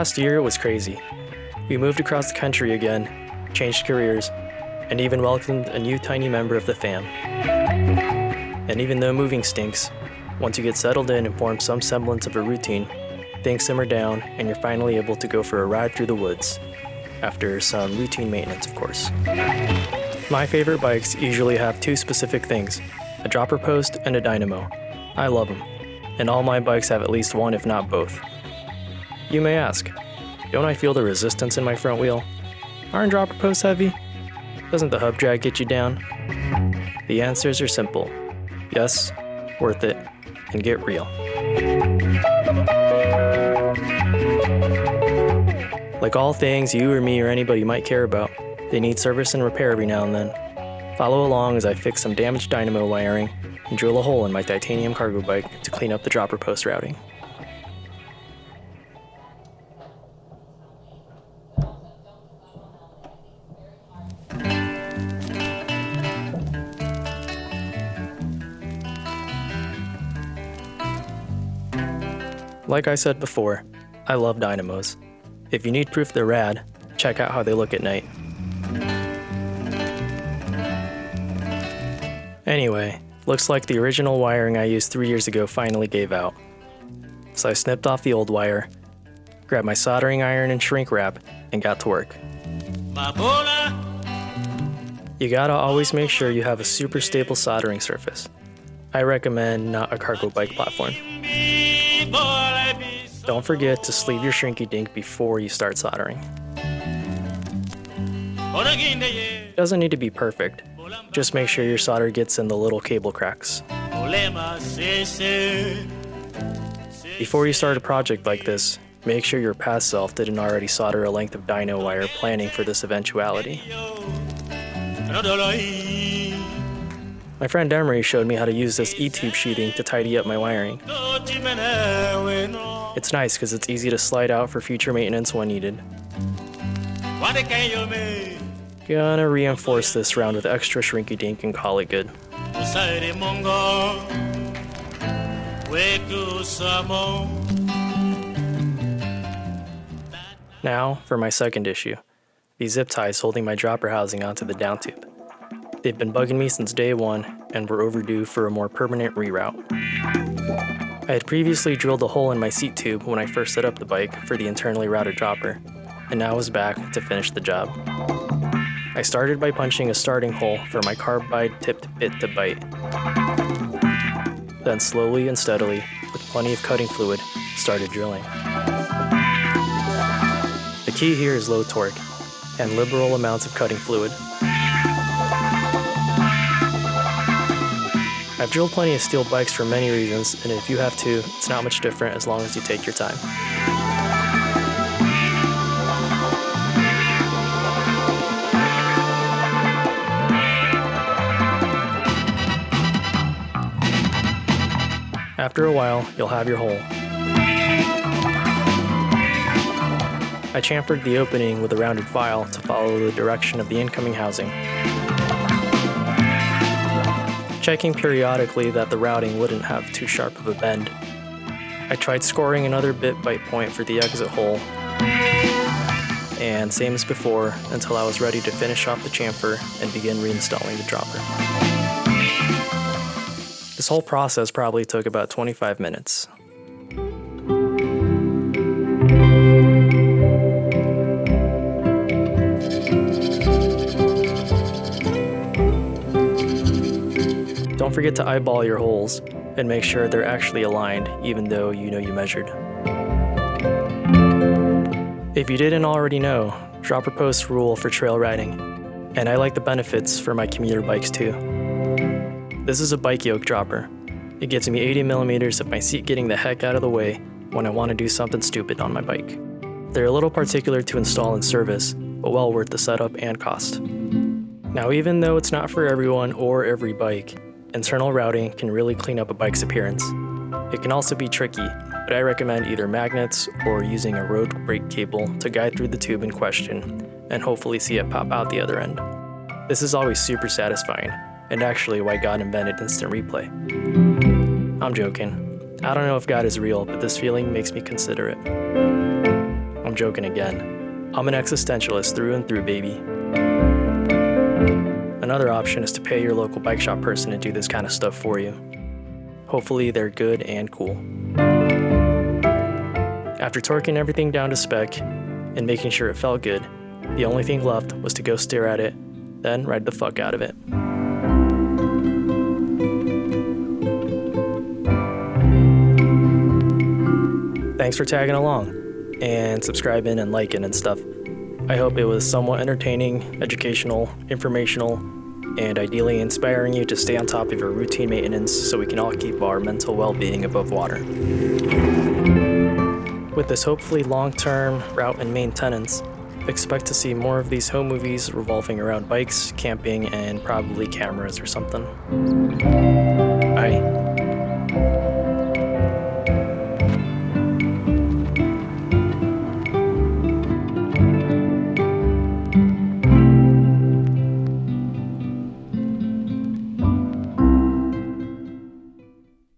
last year, it was crazy. We moved across the country again, changed careers, and even welcomed a new tiny member of the fam. And even though moving stinks, once you get settled in and form some semblance of a routine, things simmer down and you're finally able to go for a ride through the woods. After some routine maintenance, of course. My favorite bikes usually have two specific things, a dropper post and a dynamo. I love them, and all my bikes have at least one if not both. You may ask, don't I feel the resistance in my front wheel? Aren't dropper posts heavy? Doesn't the hub drag get you down? The answers are simple. Yes, worth it, and get real. Like all things you or me or anybody might care about, they need service and repair every now and then. Follow along as I fix some damaged dynamo wiring and drill a hole in my titanium cargo bike to clean up the dropper post routing. Like I said before, I love dynamos. If you need proof they're rad, check out how they look at night. Anyway, looks like the original wiring I used 3 years ago finally gave out. So I snipped off the old wire, grabbed my soldering iron and shrink wrap, and got to work. You gotta always make sure you have a super stable soldering surface. I recommend not a cargo bike platform. Don't forget to sleeve your shrinky dink before you start soldering. It doesn't need to be perfect, just make sure your solder gets in the little cable cracks. Before you start a project like this, make sure your past self didn't already solder a length of dyno wire planning for this eventuality. My friend Emery showed me how to use this E-tube sheeting to tidy up my wiring. It's nice because it's easy to slide out for future maintenance when needed. Gonna reinforce this round with extra shrinky dink and call it good. Now for my second issue, these zip ties holding my dropper housing onto the down tube. They've been bugging me since day one and were overdue for a more permanent reroute. I had previously drilled a hole in my seat tube when I first set up the bike for the internally routed dropper, and now was back to finish the job. I started by punching a starting hole for my carbide tipped bit to bite. Then slowly and steadily, with plenty of cutting fluid, started drilling. The key here is low torque and liberal amounts of cutting fluid. I've drilled plenty of steel bikes for many reasons, and if you have too, it's not much different as long as you take your time. After a while, you'll have your hole. I chamfered the opening with a rounded file to follow the direction of the incoming housing. Checking periodically that the routing wouldn't have too sharp of a bend. I tried scoring another bit bite point for the exit hole, and same as before until I was ready to finish off the chamfer and begin reinstalling the dropper. This whole process probably took about 25 minutes. Don't forget to eyeball your holes and make sure they're actually aligned even though you know you measured. If you didn't already know, dropper posts rule for trail riding, and I like the benefits for my commuter bikes too. This is a bike yoke dropper. It gives me 80 millimeters of my seat getting the heck out of the way when I want to do something stupid on my bike. They're a little particular to install and service, but well worth the setup and cost. Now, even though it's not for everyone or every bike, internal routing can really clean up a bike's appearance. It can also be tricky, but I recommend either magnets or using a road brake cable to guide through the tube in question and hopefully see it pop out the other end. This is always super satisfying, and actually why God invented instant replay. I'm joking. I don't know if God is real, but this feeling makes me consider it. I'm I'm joking again. I'm an existentialist through and through, baby. Another option is to pay your local bike shop person to do this kind of stuff for you. Hopefully they're good and cool. After torquing everything down to spec and making sure it felt good, the only thing left was to go stare at it, then ride the fuck out of it. Thanks for tagging along and subscribing and liking and stuff. I hope it was somewhat entertaining, educational, informational, and ideally inspiring you to stay on top of your routine maintenance so we can all keep our mental well-being above water. With this hopefully long-term route and maintenance, expect to see more of these home movies revolving around bikes, camping, and probably cameras or something. Bye.